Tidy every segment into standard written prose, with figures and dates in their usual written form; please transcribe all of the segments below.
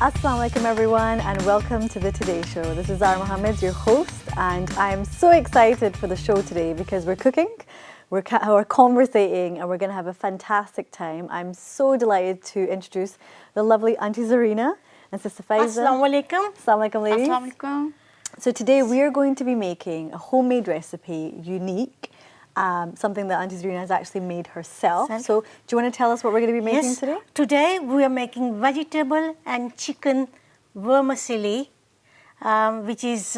Assalamu alaikum everyone and welcome to the Today Show. This is Zara Mohammed, your host, and I'm so excited for the show today because we're cooking, we're conversating, and we're going to have a fantastic time. I'm so delighted to introduce the lovely Auntie Zarina and Sister Faiza. Assalamu alaikum. Assalamu alaikum, ladies. Assalamu alaikum. So today we are going to be making a homemade recipe, unique, something that Auntie Zarina has actually made herself. So do you want to tell us what we're going to be making today? Today we are making vegetable and chicken vermicelli, which is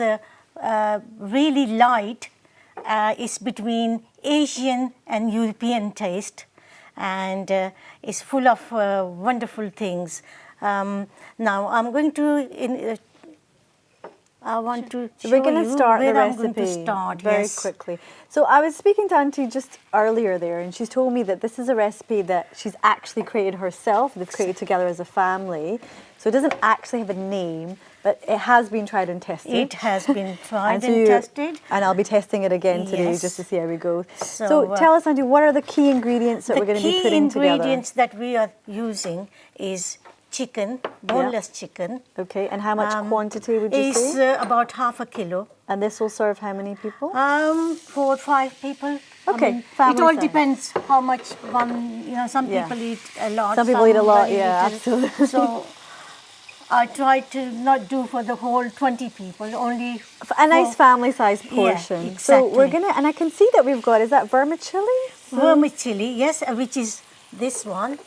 really light. It's between Asian and European taste, and it's full of wonderful things. Now I'm going to So we're going to start the recipe very quickly. So I was speaking to Auntie just earlier there, and she's told me that this is a recipe that she's actually created herself. They've created together as a family. So it doesn't actually have a name, but it has been tried and tested. It has been tried and tested. And I'll be testing it again today just to see how we go. So tell us, Auntie, what are the key ingredients that we're going to be putting together? The key ingredients that we are using is chicken, boneless chicken. Okay, and how much quantity would you say? It's about half a kilo. And this will serve how many people? 4 or 5 people. Okay, I mean, it all depends how much one, some people eat a lot. Some people eat a lot, absolutely. So I try to not do for the whole 20 people, only a nice family-sized portion. Yeah, exactly. So we're gonna, and I can see that we've got, is that vermicelli? Vermicelli, yes, which is this one.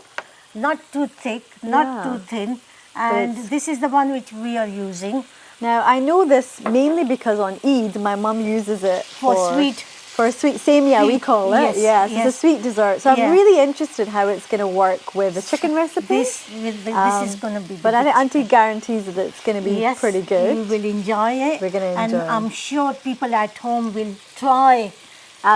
Not too thick, not too thin, and this is the one which we are using. Now I know this mainly because on Eid my mum uses it for sweet semia, we call it. Yes, it's a sweet dessert. So I'm really interested how it's going to work with the chicken recipe. This is going to be. But I think Auntie guarantees that it's going to be pretty good. You will enjoy it. We're going to enjoy. And I'm sure people at home will try.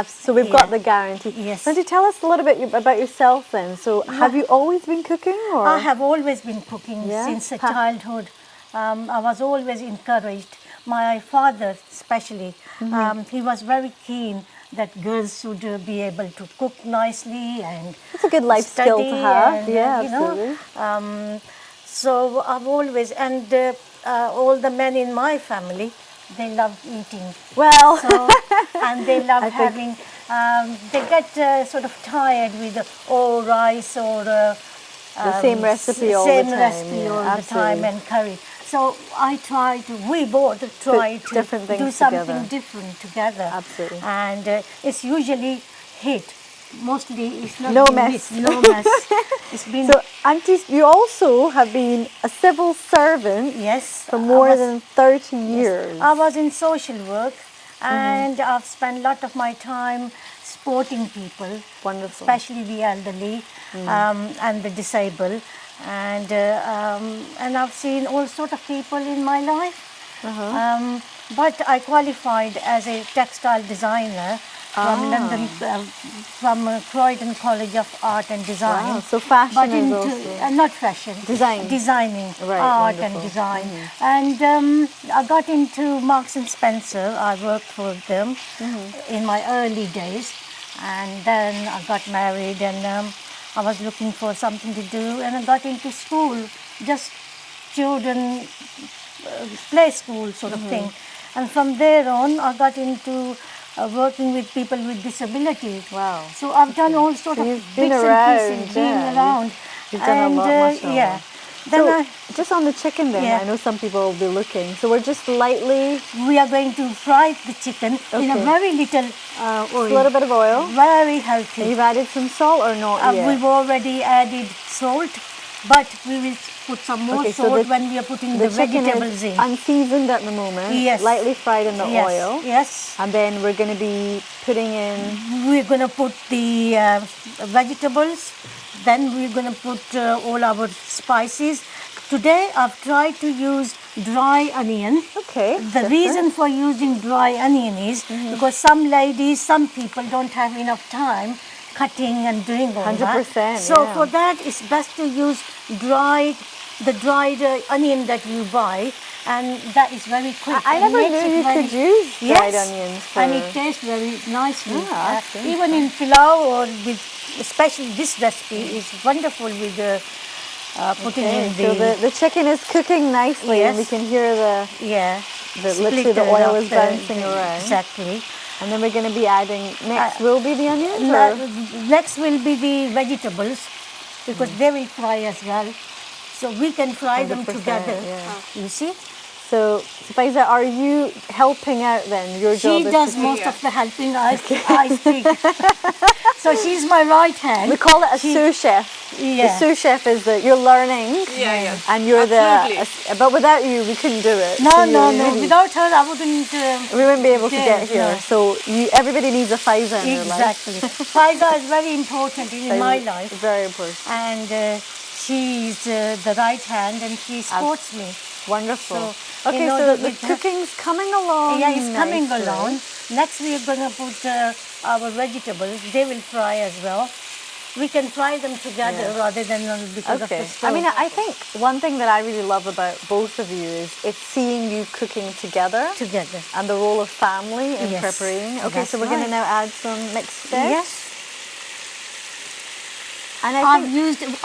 So we've got the guarantee. Yes. Now, tell us a little bit about yourself then. So have you always been cooking? Or? I have always been cooking since childhood. I was always encouraged. My father especially, he was very keen that girls should be able to cook nicely and it's a good life skill to have. And, absolutely. So I've always, and all the men in my family, they love eating. Well, and they love having. They get sort of tired with rice or the same recipe all the time. And curry. So we both try to do something different together. Absolutely. And it's usually hit. Mostly it's not no mess. No mess. It's been so, Auntie, you also have been a civil servant for more than 30 years. I was in social work and I've spent a lot of my time supporting people, especially the elderly and the disabled. And I've seen all sorts of people in my life. But I qualified as a textile designer from London, from Croydon College of Art and Design. Wow, so fashion is also... not fashion. Designing, art and design. And I got into Marks and Spencer. I worked for them in my early days. And then I got married and I was looking for something to do. And I got into school, just children, play school sort of thing. And from there on, I got into working with people with disabilities. Wow. So I've done all sorts of bits and pieces, being around. You've done a lot, mashallah. Then so just on the chicken then, I know some people will be looking. So we're just lightly... We are going to fry the chicken in a very little oil. Just a little bit of oil. Very healthy. And you've added some salt or not yet? We've already added salt, but we will put some more salt when we are putting the vegetables in. Unseasoned at the moment. Yes. Lightly fried in the oil. Yes. And then we're going to be putting in... We're going to put the vegetables. Then we're going to put all our spices. Today I've tried to use dry onion. Okay. The reason for using dry onion is because some people don't have enough time cutting and doing all 100%, that. So for that, it's best to use the dried onion that you buy, and that is very quick. I never knew you could use dried onions. And it tastes very nicely. Even in pilau or with, especially this recipe is wonderful with putting in So the chicken is cooking nicely, and we can hear the literally the oil is bouncing around. Exactly. And then we're going to be adding, next will be the onions? Or? Next will be the vegetables, because they will fry as well. So we can fry them together. You see? So, Faiza, are you helping out then? Your job She does most of the helping, I think. So she's my right hand. We call it a sous chef. The sous chef is that you're learning. And you're but without you, we couldn't do it. No. Without her, I wouldn't. We wouldn't be able to get here. No. So everybody needs a Faiza in their life. Exactly. Faiza is very important in my life. Very important. And she's the right hand, and she supports me. Wonderful. So, okay, so the cooking's coming along. Yeah, it's coming along. Next, we are going to put our vegetables. They will fry as well. We can fry them together rather than because of the stove. I mean, I think one thing that I really love about both of you is it's seeing you cooking together. And the role of family in preparing. Okay, so we're going to now add some mixed veg. Yes. And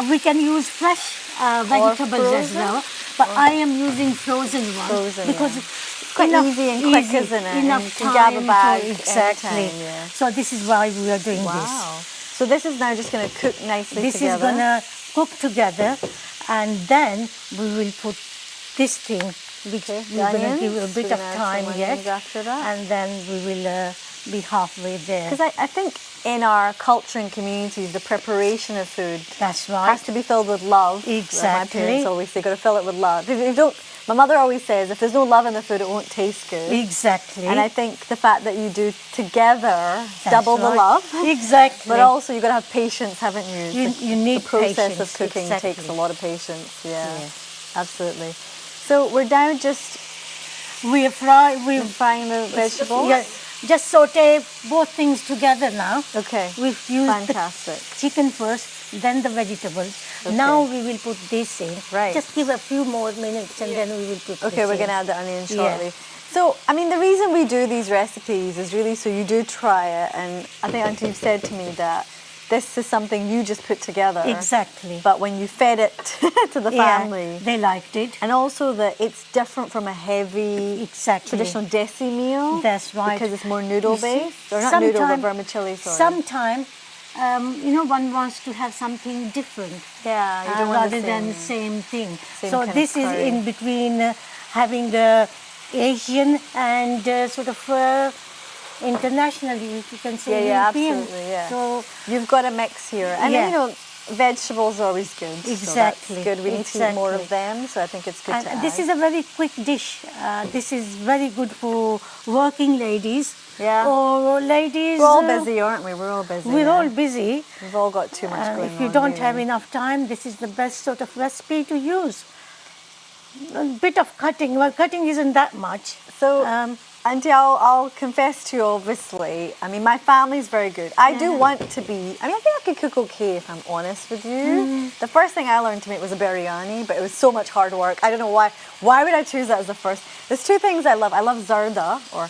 we can use fresh vegetables as well. But I am using frozen ones because it's quite easy and quick, isn't it? Enough time grab a bag exactly. So this is why we are doing this. So this is now just going to cook nicely this together. This is going to cook together, and then we will put this thing, which we're going to give a bit of time yet, after that. And then we will be halfway there. Because I think in our culture and communities, the preparation of food has to be filled with love. Exactly. My parents always say, got to fill it with love. If you don't, my mother always says, if there's no love in the food, it won't taste good. Exactly. And I think the fact that you do together double the love. Exactly. But also you've got to have patience, haven't you? You need the process patience. of cooking takes a lot of patience. Yeah, absolutely. So we're now just we're frying the vegetables. Yeah. Just saute both things together now. Okay. We've used fantastic. The chicken first, then the vegetables. Okay. Now we will put this in. Right. Just give a few more minutes and then we will put this in. Okay, we're going to add the onion shortly. So, I mean, the reason we do these recipes is really so you do try it. And I think, Auntie, you've said to me that this is something you just put together. Exactly. But when you fed it to the family, they liked it. And also that it's different from a heavy traditional desi meal. That's right. Because it's more noodle based. Or not noodle, but vermicelli, sorry. Sometimes, one wants to have something different. Yeah, you don't want rather than the same thing. Same so this is in between having the Asian and sort of internationally, you can say European. Absolutely, yeah. So you've got a mix here. And vegetables are always good. Exactly. So that's good. We need to eat more of them, so I think it's good to add. This is a very quick dish. This is very good for working ladies. Yeah. Or ladies. We're all busy, aren't we? We're all busy. We're all busy. We've all got too much going on. If you don't have enough time, this is the best sort of recipe to use. A bit of cutting. Well, cutting isn't that much. So, Auntie, I'll confess to you, obviously, I mean, my family's very good. I do want to be, I think I could cook okay if I'm honest with you. The first thing I learned to make was a biryani, but it was so much hard work. I don't know why. Why would I choose that as the first? There's two things I love. I love zarda, or,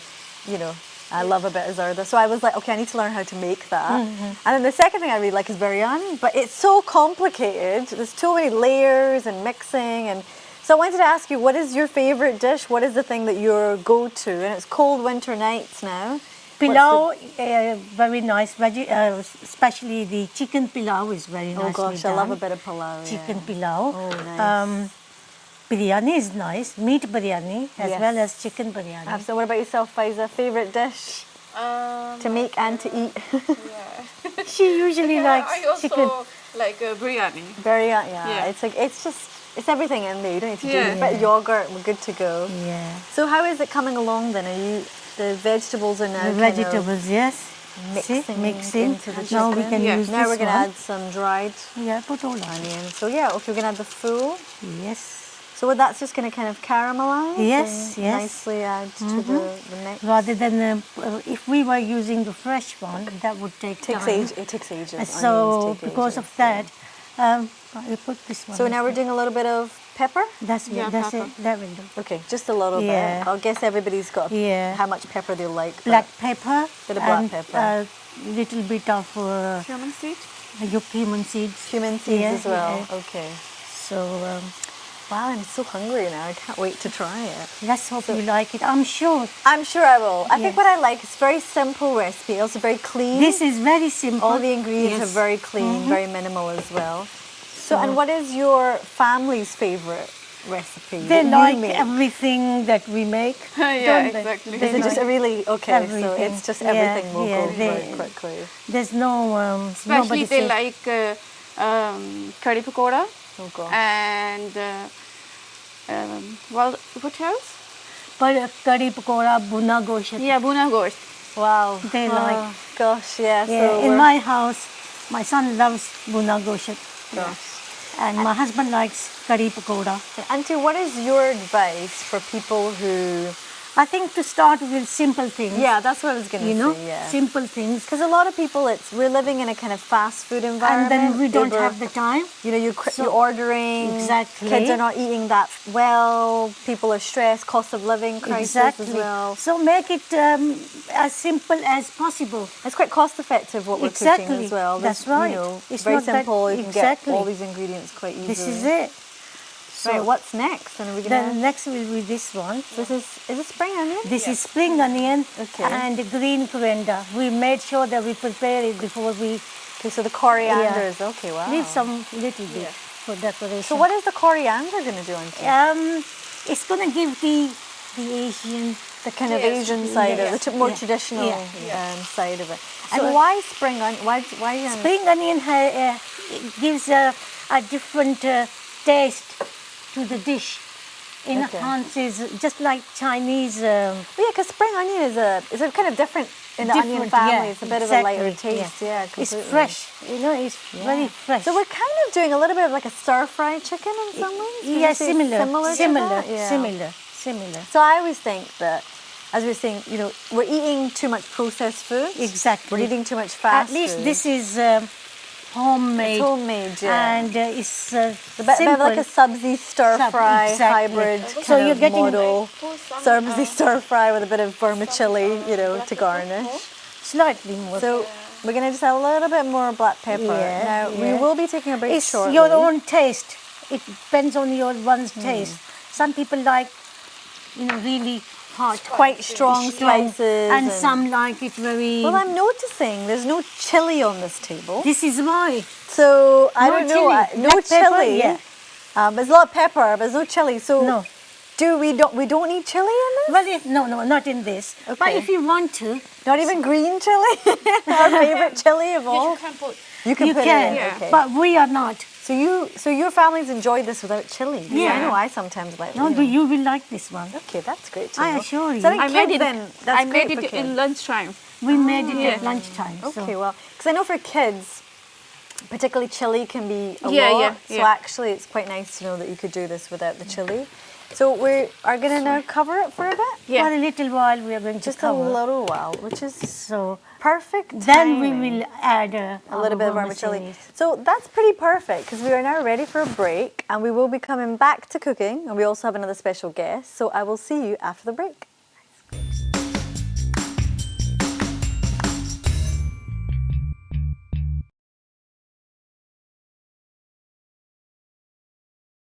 I love a bit of zarda. So I was like, okay, I need to learn how to make that. And then the second thing I really like is biryani, but it's so complicated. There's too many layers and mixing and... So I wanted to ask you, what is your favourite dish? What is the thing that your go-to? And it's cold winter nights now. Pilau, very nice. Especially the chicken pilau is very nice. Oh gosh, I love a bit of pilau. Chicken pilau. Oh, nice. Biryani is nice. Meat biryani as well as chicken biryani. So what about yourself, Faiza? Favourite dish to make and to eat? She usually likes chicken. I also like biryani. Biryani, it's everything in there. You don't need to do a bit of yogurt. We're good to go. Yeah. So how is it coming along then? The vegetables are now mixing into the chicken. Now we can use now we're going to add some dried put all onions. So okay, we're going to add the full. Yes. So that's just going to kind of caramelize. Yes. Nicely add to the mix. Rather than if we were using the fresh one, that would take time. It takes ages. So because of that, I put this one. So now we're doing a little bit of pepper? That's it. That will do. Okay, just a little bit. I guess everybody's got how much pepper they like. Black pepper. Bit of black pepper. A little bit of cumin seed. Cumin seeds. Cumin seeds as well. Okay. So Wow, I'm so hungry now. I can't wait to try it. let's hope you like it. I'm sure. I'm sure I will. I think Yes. what I like is very simple recipe, also very clean. This is very simple. All the ingredients Yes. are very clean, very minimal as well. So, and what is your family's favorite recipe? They that you like make? everything that we make. Yeah, don't they? exactly. Is it just like really okay? So everything. it's just Yeah, everything will yeah, go they- very quickly. There's no Especially nobody they says- like curry pakoda Oh gosh. and what else? But curry pakoda, buna gosht. Yeah, buna gosht. Wow. They like- Gosh, yeah. Yeah, So in we're- my house, my son loves buna gosht, gosh. and my husband likes curry pakoda. Auntie, what is your advice for people who? I think to start with simple things. Yeah, that's what I was going to You know, say. Yeah. simple things. Because a lot of people, we're living in a kind of fast food And environment. then we don't Uber, have the time. You know, So- you're ordering. Exactly. Kids are not eating that well. People are stressed. Cost of living crisis Exactly. as well. So make it as simple as possible. It's quite cost effective what we're cooking Exactly. as well. That's There's, right. You know, It's very not that- simple. You can exactly. get all these ingredients quite easily. This is it. Right. What's next? And are we gonna? Then next will be this one. This is it spring onion? This is spring onion Okay. and green coriander. We made sure that we prepare it before we Okay, so the coriander Yeah. is okay. Wow. leave some little bit for decoration. So what is the coriander going to do, Auntie? It's gonna give the Asian. The kind of Yes. Asian side of Yeah. it, the more Yeah. traditional Yeah. side of it. So- And why spring onion? Why Spring onion it gives a different taste to the dish. Enhances just like Chinese. Well, yeah, because spring onion is a kind of different in the onion Different, family. yeah, It's a bit of a lighter exactly, yeah. taste. Yeah, It's completely. fresh, you know. It's very fresh. So we're kind of doing a little bit of like a stir-fried chicken in some ways. Would you yeah, say similar, to similar, that? Yeah. similar. So I always think that, as we're saying, you know, we're eating too much processed food. Exactly. We're eating too much fast At least food. this is homemade. It's homemade, yeah. And it's a bit of like a subzi stir-fry exactly. hybrid So kind you're of getting- model. Subzi stir-fry with a bit of vermicelli, you know, to garnish. Slightly more. So we're going to just add a little bit more black pepper. Yeah, Now, we yeah. will be taking a break It's shortly. your own taste. It depends on your one's taste. Some people like, you know, really hot, Quite strong spices. and some like it very. Well, I'm noticing there's no chili on this table. This is why. So, I No don't know. chili. No Black pepper, chili. yeah. There's a lot of pepper, but there's no chili. So, No. we don't need chili in this? Well, no, not in this. But Okay. if you want to, Not even green chili? Our favorite chili of all? You can put. You can you put can. it in. Yeah. Okay. But we are not. So your families enjoy this without chili? Yeah. I know I sometimes like No, you know. you will like this one. Okay, that's great to I know. assure you. So I made it. That's I made great for it kids. in lunchtime. We made it Yeah. at lunchtime. so- Okay, well, because I know for kids, particularly chili can be a Yeah, lot. yeah, So yeah. actually, it's quite nice to know that you could do this without the chili. So we are going to now cover it for a bit. Yeah. For a little while, we are going to Just cover. a little while, which is So perfect. then we timing. will add A little bit of vermicelli. So that's pretty perfect because we are now ready for a break and we will be coming back to cooking and we also have another special guest. So I will see you after the break.